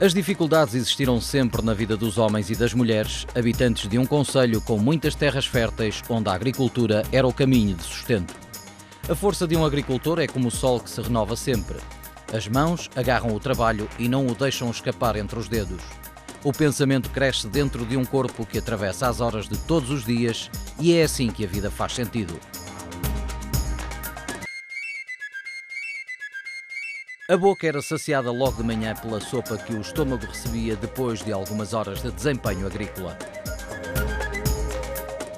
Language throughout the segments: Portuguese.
As dificuldades existiram sempre na vida dos homens e das mulheres, habitantes de um concelho com muitas terras férteis, onde a agricultura era o caminho de sustento. A força de um agricultor é como o sol que se renova sempre. As mãos agarram o trabalho e não o deixam escapar entre os dedos. O pensamento cresce dentro de um corpo que atravessa as horas de todos os dias e é assim que a vida faz sentido. A boca era saciada logo de manhã pela sopa que o estômago recebia depois de algumas horas de desempenho agrícola.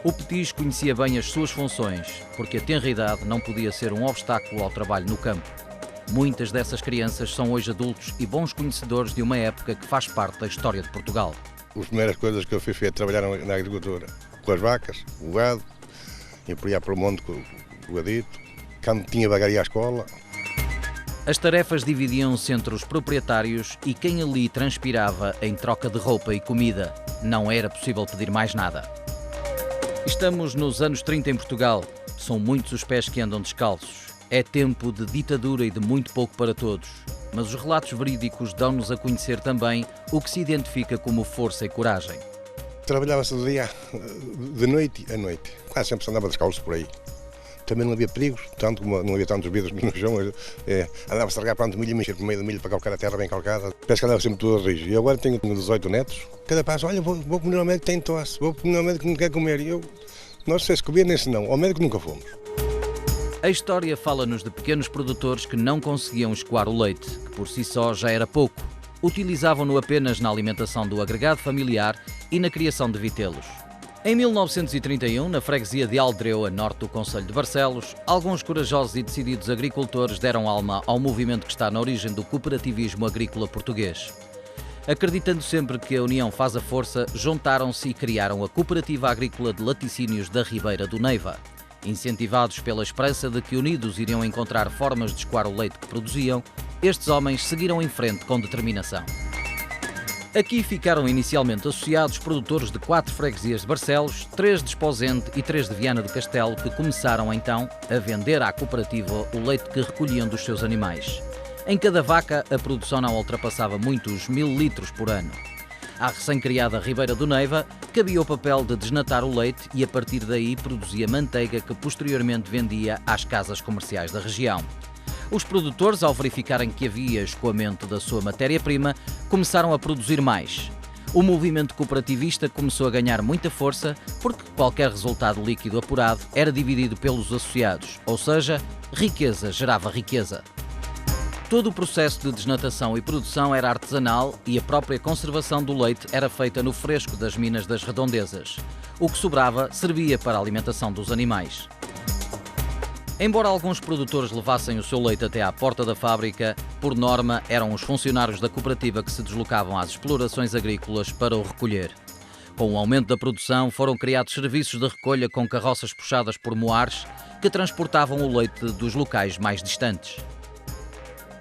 O petis conhecia bem as suas funções, porque a tenra idade não podia ser um obstáculo ao trabalho no campo. Muitas dessas crianças são hoje adultos e bons conhecedores de uma época que faz parte da história de Portugal. As primeiras coisas que eu fiz foi trabalhar na agricultura, com as vacas, o gado, ia por aí pelo monte com o gadito, quando tinha vagaria à escola. As tarefas dividiam-se entre os proprietários e quem ali transpirava em troca de roupa e comida. Não era possível pedir mais nada. Estamos nos anos 30 em Portugal. São muitos os pés que andam descalços. É tempo de ditadura e de muito pouco para todos. Mas os relatos verídicos dão-nos a conhecer também o que se identifica como força e coragem. Trabalhava-se de dia, de noite a noite. Quase sempre se andava descalço por aí. Também não havia perigos, tanto como não havia tantos vidros no chão. Andava-se a largar plantas de milho e mexer por meio de milho para calcar a terra bem calcada. Parece que andava sempre tudo a rijo. E agora tenho 18 netos. Cada passo, olha, vou comer ao médico que tem tosse, vou comer ao médico que não quer comer. E eu, nós sei se comia nem se não, ao médico nunca fomos. A história fala-nos de pequenos produtores que não conseguiam escoar o leite, que por si só já era pouco. Utilizavam-no apenas na alimentação do agregado familiar e na criação de vitelos. Em 1931, na freguesia de Aldreu, a norte do concelho de Barcelos, alguns corajosos e decididos agricultores deram alma ao movimento que está na origem do cooperativismo agrícola português. Acreditando sempre que a união faz a força, juntaram-se e criaram a Cooperativa Agrícola de Laticínios da Ribeira do Neiva. Incentivados pela esperança de que unidos iriam encontrar formas de escoar o leite que produziam, estes homens seguiram em frente com determinação. Aqui ficaram inicialmente associados produtores de 4 freguesias de Barcelos, 3 de Esposende e 3 de Viana do Castelo, que começaram então a vender à cooperativa o leite que recolhiam dos seus animais. Em cada vaca, a produção não ultrapassava muitos 1000 litros por ano. À recém-criada Ribeira do Neiva, cabia o papel de desnatar o leite e a partir daí produzia manteiga que posteriormente vendia às casas comerciais da região. Os produtores, ao verificarem que havia escoamento da sua matéria-prima, começaram a produzir mais. O movimento cooperativista começou a ganhar muita força porque qualquer resultado líquido apurado era dividido pelos associados, ou seja, riqueza gerava riqueza. Todo o processo de desnatação e produção era artesanal e a própria conservação do leite era feita no fresco das minas das redondezas. O que sobrava servia para a alimentação dos animais. Embora alguns produtores levassem o seu leite até à porta da fábrica, por norma eram os funcionários da cooperativa que se deslocavam às explorações agrícolas para o recolher. Com o aumento da produção, foram criados serviços de recolha com carroças puxadas por moares que transportavam o leite dos locais mais distantes.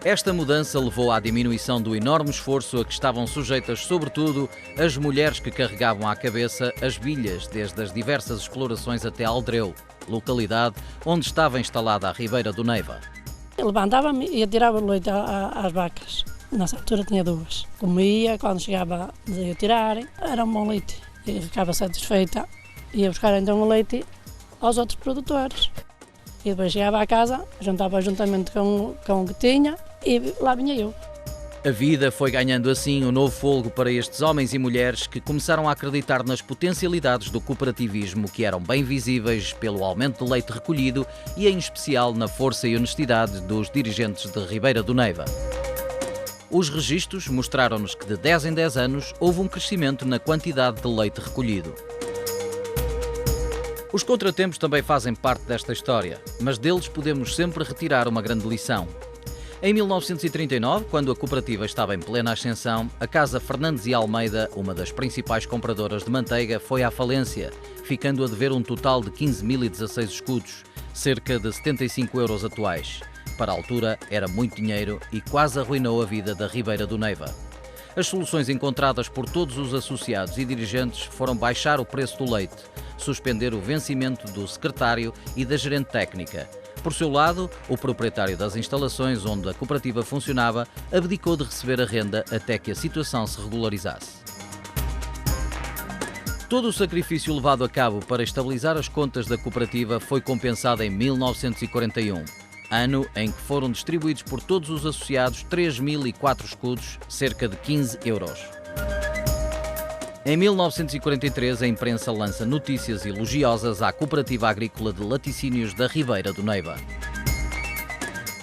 Esta mudança levou à diminuição do enorme esforço a que estavam sujeitas, sobretudo, as mulheres que carregavam à cabeça as bilhas desde as diversas explorações até Aldreu, localidade onde estava instalada a Ribeira do Neiva. Eu levantava-me e atirava o leite às vacas. Nessa altura tinha 2. Comia, quando chegava de tirarem, era um bom leite. E ficava satisfeita. Ia buscar então o leite aos outros produtores. E depois chegava à casa, juntava juntamente com o que tinha e lá vinha eu. A vida foi ganhando assim um novo fôlego para estes homens e mulheres que começaram a acreditar nas potencialidades do cooperativismo, que eram bem visíveis pelo aumento de leite recolhido e em especial na força e honestidade dos dirigentes de Ribeira do Neiva. Os registros mostraram-nos que de 10 em 10 anos houve um crescimento na quantidade de leite recolhido. Os contratempos também fazem parte desta história, mas deles podemos sempre retirar uma grande lição. Em 1939, quando a cooperativa estava em plena ascensão, a Casa Fernandes e Almeida, uma das principais compradoras de manteiga, foi à falência, ficando a dever um total de 15.016 escudos, cerca de 75 euros atuais. Para a altura, era muito dinheiro e quase arruinou a vida da Ribeira do Neiva. As soluções encontradas por todos os associados e dirigentes foram baixar o preço do leite, suspender o vencimento do secretário e da gerente técnica, Por seu lado, o proprietário das instalações onde a cooperativa funcionava abdicou de receber a renda até que a situação se regularizasse. Todo o sacrifício levado a cabo para estabilizar as contas da cooperativa foi compensado em 1941, ano em que foram distribuídos por todos os associados 3.004 escudos, cerca de 15 euros. Em 1943, a imprensa lança notícias elogiosas à Cooperativa Agrícola de Laticínios da Ribeira do Neiva.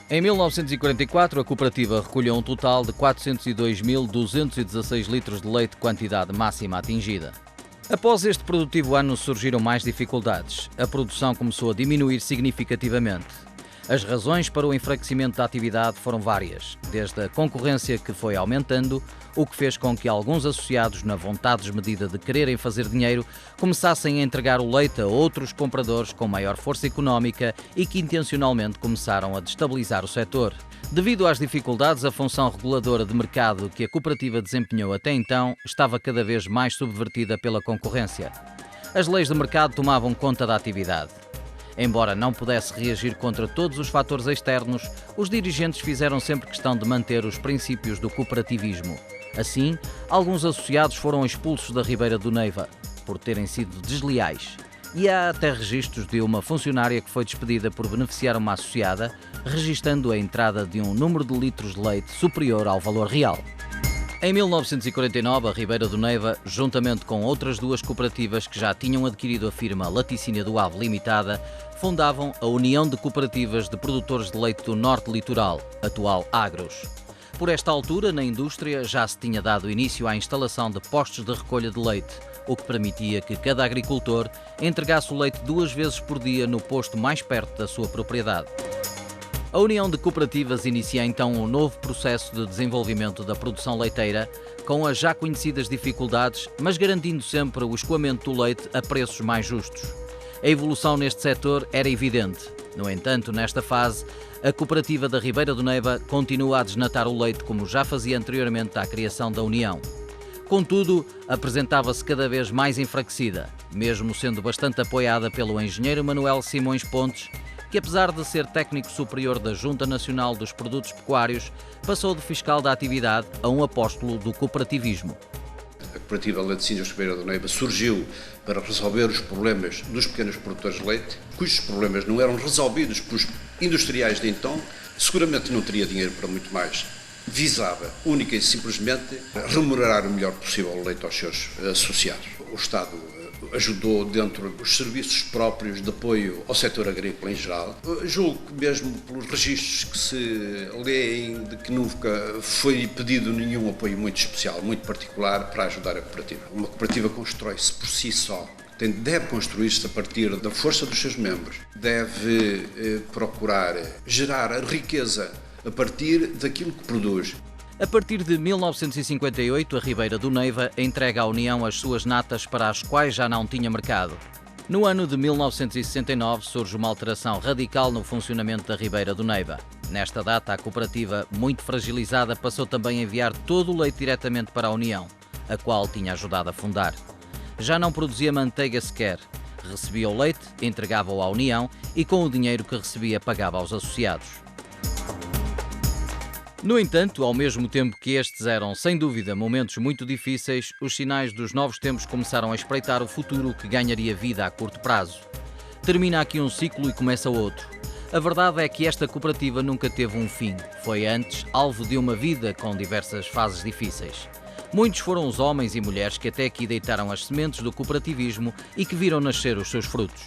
Em 1944, a cooperativa recolheu um total de 402.216 litros de leite, quantidade máxima atingida. Após este produtivo ano surgiram mais dificuldades. A produção começou a diminuir significativamente. As razões para o enfraquecimento da atividade foram várias, desde a concorrência que foi aumentando, o que fez com que alguns associados, na vontade desmedida de quererem fazer dinheiro, começassem a entregar o leite a outros compradores com maior força económica e que intencionalmente começaram a destabilizar o setor. Devido às dificuldades, a função reguladora de mercado que a cooperativa desempenhou até então estava cada vez mais subvertida pela concorrência. As leis de mercado tomavam conta da atividade. Embora não pudesse reagir contra todos os fatores externos, os dirigentes fizeram sempre questão de manter os princípios do cooperativismo. Assim, alguns associados foram expulsos da Ribeira do Neiva por terem sido desleais. E há até registros de uma funcionária que foi despedida por beneficiar uma associada, registando a entrada de um número de litros de leite superior ao valor real. Em 1949, a Ribeira do Neiva, juntamente com outras duas cooperativas que já tinham adquirido a firma Laticínia do Ave Limitada, fundavam a União de Cooperativas de Produtores de Leite do Norte Litoral, atual Agros. Por esta altura, na indústria, já se tinha dado início à instalação de postos de recolha de leite, o que permitia que cada agricultor entregasse o leite 2 vezes por dia no posto mais perto da sua propriedade. A União de Cooperativas inicia então um novo processo de desenvolvimento da produção leiteira, com as já conhecidas dificuldades, mas garantindo sempre o escoamento do leite a preços mais justos. A evolução neste setor era evidente. No entanto, nesta fase, a cooperativa da Ribeira do Neiva continua a desnatar o leite como já fazia anteriormente à criação da União. Contudo, apresentava-se cada vez mais enfraquecida, mesmo sendo bastante apoiada pelo engenheiro Manuel Simões Pontes, que apesar de ser técnico superior da Junta Nacional dos Produtos Pecuários, passou de fiscal da atividade a um apóstolo do cooperativismo. A cooperativa Laticínios Ribeira do Neiva surgiu para resolver os problemas dos pequenos produtores de leite, cujos problemas não eram resolvidos pelos industriais de então, seguramente não teria dinheiro para muito mais. Visava única e simplesmente remunerar o melhor possível o leite aos seus associados. O Estado ajudou dentro dos serviços próprios de apoio ao setor agrícola em geral. Julgo que mesmo pelos registros que se leem de que nunca foi pedido nenhum apoio muito especial, muito particular para ajudar a cooperativa. Uma cooperativa constrói-se por si só. Deve construir-se a partir da força dos seus membros. Deve procurar gerar a riqueza a partir daquilo que produz. A partir de 1958, a Ribeira do Neiva entrega à União as suas natas para as quais já não tinha mercado. No ano de 1969 surge uma alteração radical no funcionamento da Ribeira do Neiva. Nesta data, a cooperativa, muito fragilizada, passou também a enviar todo o leite diretamente para a União, a qual tinha ajudado a fundar. Já não produzia manteiga sequer. Recebia o leite, entregava-o à União e com o dinheiro que recebia pagava aos associados. No entanto, ao mesmo tempo que estes eram, sem dúvida, momentos muito difíceis, os sinais dos novos tempos começaram a espreitar o futuro que ganharia vida a curto prazo. Termina aqui um ciclo e começa outro. A verdade é que esta cooperativa nunca teve um fim. Foi antes alvo de uma vida com diversas fases difíceis. Muitos foram os homens e mulheres que até aqui deitaram as sementes do cooperativismo e que viram nascer os seus frutos.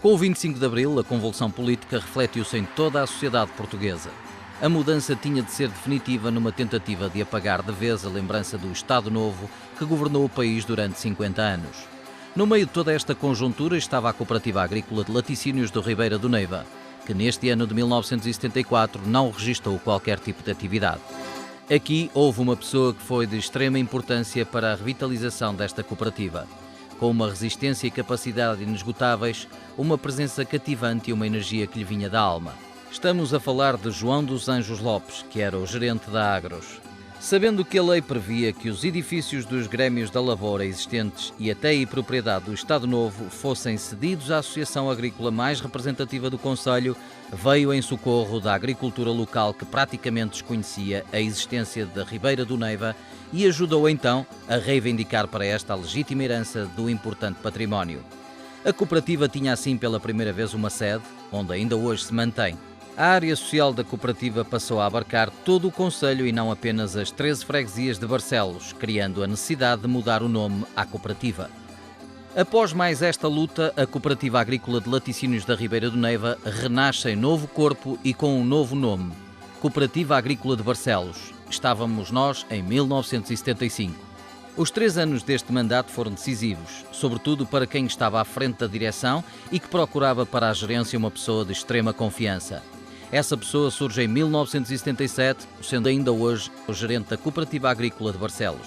Com o 25 de Abril, a convulsão política refletiu-se em toda a sociedade portuguesa. A mudança tinha de ser definitiva numa tentativa de apagar de vez a lembrança do Estado Novo que governou o país durante 50 anos. No meio de toda esta conjuntura estava a Cooperativa Agrícola de Laticínios do Ribeira do Neiva, que neste ano de 1974 não registrou qualquer tipo de atividade. Aqui houve uma pessoa que foi de extrema importância para a revitalização desta cooperativa. Com uma resistência e capacidade inesgotáveis, uma presença cativante e uma energia que lhe vinha da alma. Estamos a falar de João dos Anjos Lopes, que era o gerente da Agros. Sabendo que a lei previa que os edifícios dos grêmios da lavoura existentes e até a propriedade do Estado Novo fossem cedidos à associação agrícola mais representativa do concelho, veio em socorro da agricultura local que praticamente desconhecia a existência da Ribeira do Neiva e ajudou então a reivindicar para esta a legítima herança do importante património. A cooperativa tinha assim pela primeira vez uma sede, onde ainda hoje se mantém. A área social da cooperativa passou a abarcar todo o concelho e não apenas as 13 freguesias de Barcelos, criando a necessidade de mudar o nome à cooperativa. Após mais esta luta, a Cooperativa Agrícola de Laticínios da Ribeira do Neiva renasce em novo corpo e com um novo nome, Cooperativa Agrícola de Barcelos. Estávamos nós em 1975. Os 3 anos deste mandato foram decisivos, sobretudo para quem estava à frente da direção e que procurava para a gerência uma pessoa de extrema confiança. Essa pessoa surge em 1977, sendo ainda hoje o gerente da Cooperativa Agrícola de Barcelos.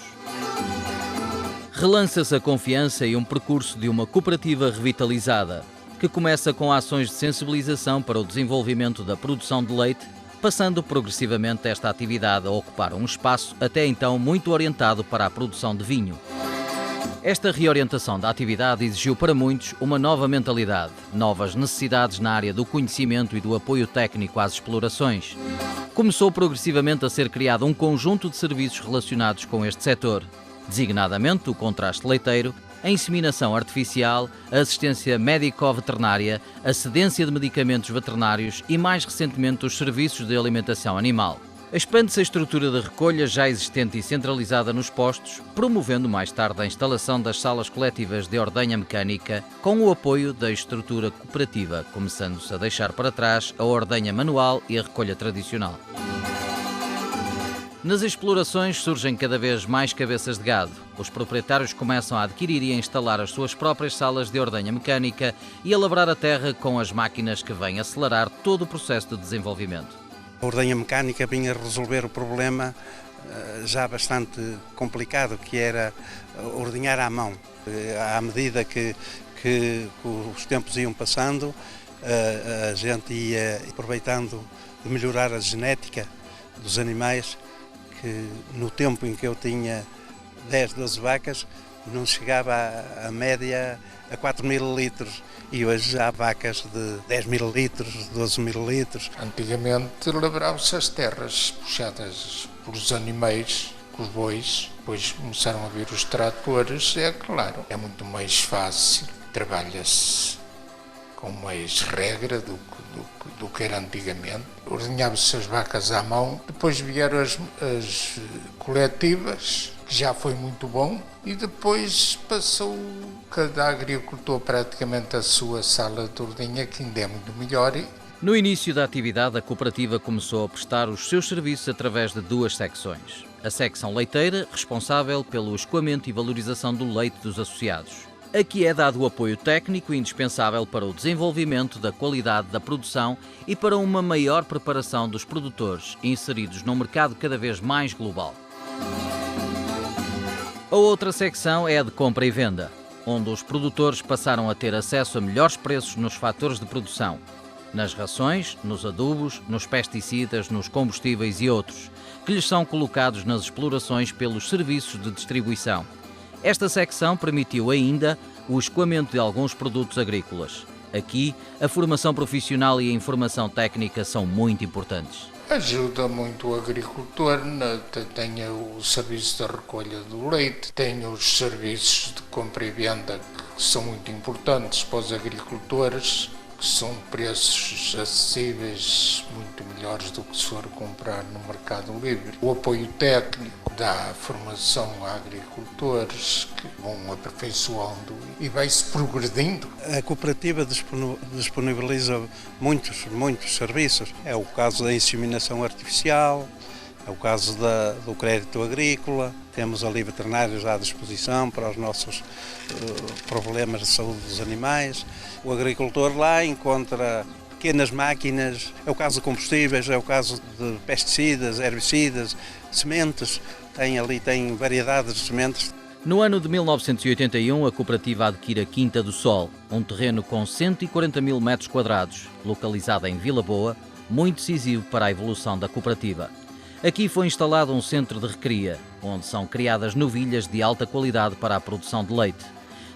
Relança-se a confiança e um percurso de uma cooperativa revitalizada, que começa com ações de sensibilização para o desenvolvimento da produção de leite, passando progressivamente esta atividade a ocupar um espaço até então muito orientado para a produção de vinho. Esta reorientação da atividade exigiu para muitos uma nova mentalidade, novas necessidades na área do conhecimento e do apoio técnico às explorações. Começou progressivamente a ser criado um conjunto de serviços relacionados com este setor, designadamente o contraste leiteiro, a inseminação artificial, a assistência médico-veterinária, a cedência de medicamentos veterinários e, mais recentemente, os serviços de alimentação animal. Expande-se a estrutura de recolha já existente e centralizada nos postos, promovendo mais tarde a instalação das salas coletivas de ordenha mecânica, com o apoio da estrutura cooperativa, começando-se a deixar para trás a ordenha manual e a recolha tradicional. Nas explorações surgem cada vez mais cabeças de gado. Os proprietários começam a adquirir e a instalar as suas próprias salas de ordenha mecânica e a labrar a terra com as máquinas que vêm acelerar todo o processo de desenvolvimento. A ordenha mecânica vinha resolver o problema já bastante complicado, que era ordenhar à mão. À medida que os tempos iam passando, a gente ia aproveitando de melhorar a genética dos animais, que no tempo em que eu tinha 10, 12 vacas, não chegava a média a 4 mil litros. E hoje já há vacas de 10 mil litros, 12 mil litros. Antigamente labravam-se as terras puxadas pelos animais, com os bois, depois começaram a vir os tratores, é claro, é muito mais fácil, trabalha-se com mais regra do que era antigamente. Ordenhava-se as vacas à mão, depois vieram as coletivas, que já foi muito bom, e depois passou cada agricultor praticamente a sua sala de ordenha, que ainda é muito melhor. No início da atividade, a cooperativa começou a prestar os seus serviços através de 2 secções. A secção leiteira, responsável pelo escoamento e valorização do leite dos associados. Aqui é dado o apoio técnico indispensável para o desenvolvimento da qualidade da produção e para uma maior preparação dos produtores, inseridos num mercado cada vez mais global. A outra secção é a de compra e venda, onde os produtores passaram a ter acesso a melhores preços nos fatores de produção, nas rações, nos adubos, nos pesticidas, nos combustíveis e outros, que lhes são colocados nas explorações pelos serviços de distribuição. Esta secção permitiu ainda o escoamento de alguns produtos agrícolas. Aqui, a formação profissional e a informação técnica são muito importantes. Ajuda muito o agricultor, tem o serviço de recolha do leite, tem os serviços de compra e venda que são muito importantes para os agricultores, que são preços acessíveis, muito melhores do que se for comprar no mercado livre. O apoio técnico dá formação a agricultores que vão aperfeiçoando e vai-se progredindo. A cooperativa disponibiliza muitos serviços. É o caso da inseminação artificial, é o caso do crédito agrícola, temos ali veterinários à disposição para os nossos problemas de saúde dos animais. O agricultor lá encontra pequenas máquinas, é o caso de combustíveis, é o caso de pesticidas, herbicidas, sementes, tem variedade de sementes. No ano de 1981, a cooperativa adquire a Quinta do Sol, um terreno com 140 mil metros quadrados, localizado em Vila Boa, muito decisivo para a evolução da cooperativa. Aqui foi instalado um centro de recria, onde são criadas novilhas de alta qualidade para a produção de leite.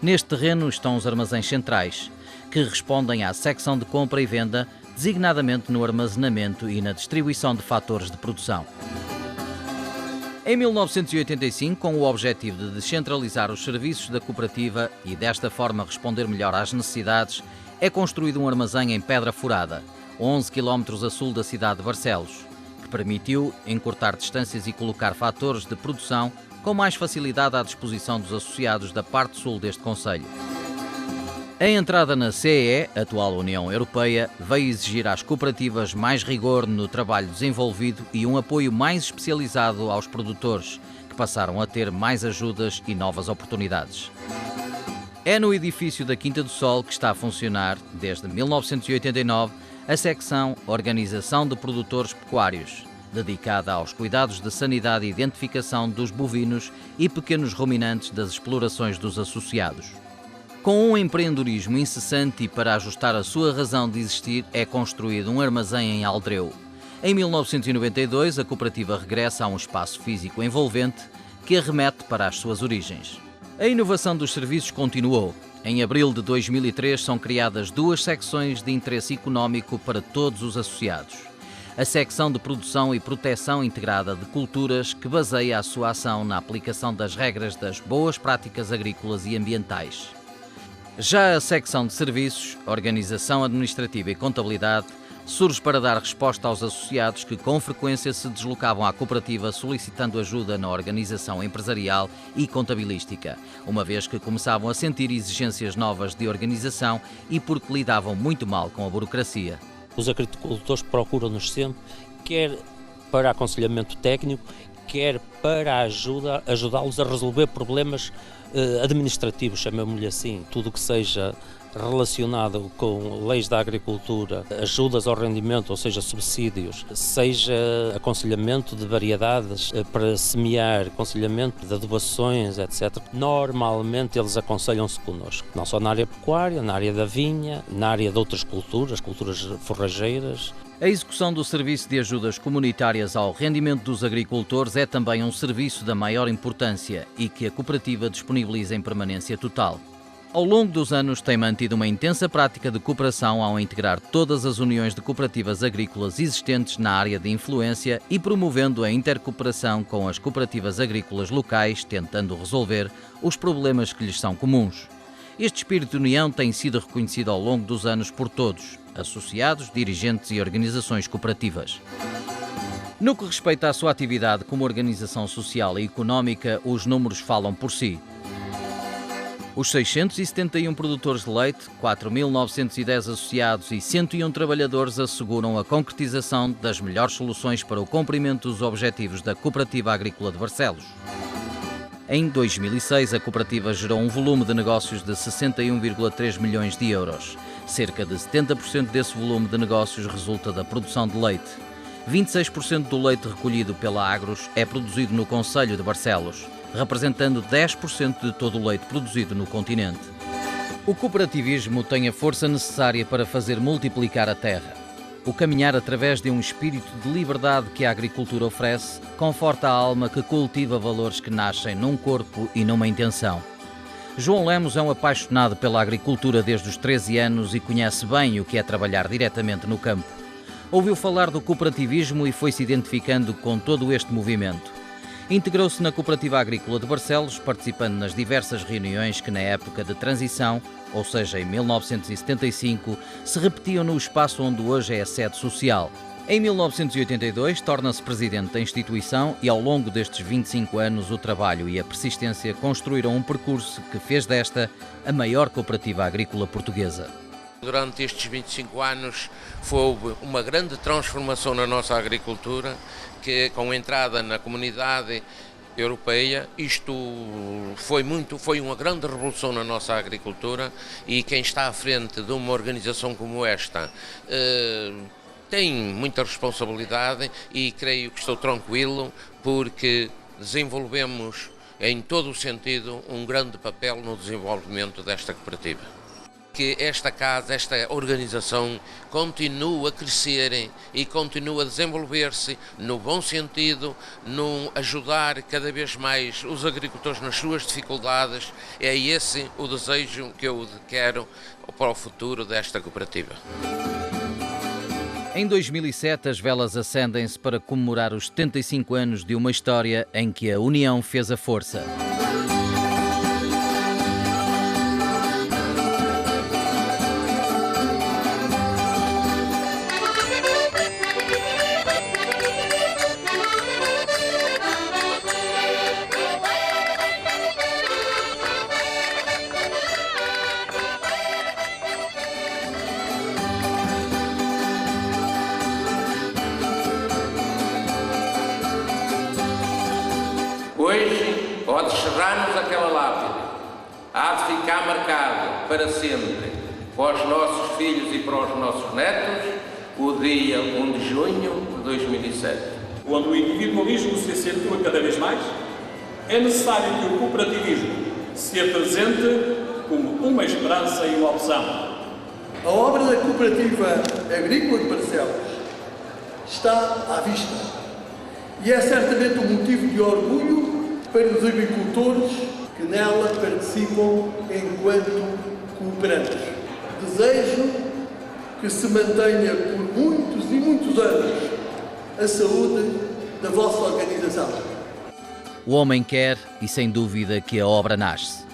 Neste terreno estão os armazéns centrais, que respondem à secção de compra e venda, designadamente no armazenamento e na distribuição de fatores de produção. Em 1985, com o objetivo de descentralizar os serviços da cooperativa e desta forma responder melhor às necessidades, é construído um armazém em pedra furada, 11 km a sul da cidade de Barcelos, que permitiu encurtar distâncias e colocar fatores de produção com mais facilidade à disposição dos associados da parte sul deste concelho. A entrada na CEE, atual União Europeia, veio exigir às cooperativas mais rigor no trabalho desenvolvido e um apoio mais especializado aos produtores, que passaram a ter mais ajudas e novas oportunidades. É no edifício da Quinta do Sol que está a funcionar, desde 1989, a secção Organização de Produtores Pecuários, dedicada aos cuidados de sanidade e identificação dos bovinos e pequenos ruminantes das explorações dos associados. Com um empreendedorismo incessante e para ajustar a sua razão de existir, é construído um armazém em Aldreu. Em 1992, a cooperativa regressa a um espaço físico envolvente que arremete para as suas origens. A inovação dos serviços continuou. Em abril de 2003 são criadas 2 secções de interesse económico para todos os associados. A secção de produção e proteção integrada de culturas, que baseia a sua ação na aplicação das regras das boas práticas agrícolas e ambientais. Já a secção de serviços, organização administrativa e contabilidade, surge para dar resposta aos associados que com frequência se deslocavam à cooperativa solicitando ajuda na organização empresarial e contabilística, uma vez que começavam a sentir exigências novas de organização e porque lidavam muito mal com a burocracia. Os agricultores procuram-nos sempre, quer para aconselhamento técnico, quer para ajudá-los a resolver problemas administrativos, chamemos-lhe assim, tudo o que seja relacionado com leis da agricultura, ajudas ao rendimento, ou seja, subsídios, seja aconselhamento de variedades para semear, aconselhamento de adubações, etc. Normalmente eles aconselham-se connosco, não só na área pecuária, na área da vinha, na área de outras culturas forrageiras. A execução do Serviço de Ajudas Comunitárias ao Rendimento dos Agricultores é também um serviço da maior importância e que a cooperativa disponibiliza em permanência total. Ao longo dos anos tem mantido uma intensa prática de cooperação ao integrar todas as uniões de cooperativas agrícolas existentes na área de influência e promovendo a intercooperação com as cooperativas agrícolas locais, tentando resolver os problemas que lhes são comuns. Este espírito de união tem sido reconhecido ao longo dos anos por todos, associados, dirigentes e organizações cooperativas. No que respeita à sua atividade como organização social e económica, os números falam por si. Os 671 produtores de leite, 4.910 associados e 101 trabalhadores asseguram a concretização das melhores soluções para o cumprimento dos objetivos da Cooperativa Agrícola de Barcelos. Em 2006, a cooperativa gerou um volume de negócios de 61,3 milhões de euros. Cerca de 70% desse volume de negócios resulta da produção de leite. 26% do leite recolhido pela Agros é produzido no concelho de Barcelos, representando 10% de todo o leite produzido no continente. O cooperativismo tem a força necessária para fazer multiplicar a terra. O caminhar através de um espírito de liberdade que a agricultura oferece conforta a alma que cultiva valores que nascem num corpo e numa intenção. João Lemos é um apaixonado pela agricultura desde os 13 anos e conhece bem o que é trabalhar diretamente no campo. Ouviu falar do cooperativismo e foi-se identificando com todo este movimento. Integrou-se na Cooperativa Agrícola de Barcelos, participando nas diversas reuniões que na época de transição, ou seja, em 1975, se repetiam no espaço onde hoje é a sede social. Em 1982, torna-se presidente da instituição e ao longo destes 25 anos o trabalho e a persistência construíram um percurso que fez desta a maior cooperativa agrícola portuguesa. Durante estes 25 anos houve uma grande transformação na nossa agricultura, que com a entrada na comunidade europeia, isto foi uma grande revolução na nossa agricultura e quem está à frente de uma organização como esta tem muita responsabilidade e creio que estou tranquilo porque desenvolvemos em todo o sentido um grande papel no desenvolvimento desta cooperativa. que esta casa, esta organização continue a crescer e continue a desenvolver-se no bom sentido, no ajudar cada vez mais os agricultores nas suas dificuldades. É esse o desejo que eu quero para o futuro desta cooperativa. Em 2007, as velas acendem-se para comemorar os 75 anos de uma história em que a união fez a força. Hoje pode cerrar-nos aquela lápide, há de ficar marcado para sempre, para os nossos filhos e para os nossos netos, o dia 1 de junho de 2007. Onde o individualismo se acentua cada vez mais, é necessário que o cooperativismo se apresente como uma esperança e uma opção. A obra da Cooperativa Agrícola de Barcelos está à vista e é certamente um motivo de orgulho para os agricultores que nela participam enquanto cooperantes. Desejo que se mantenha por muitos e muitos anos a saúde da vossa organização. O homem quer e sem dúvida que a obra nasce.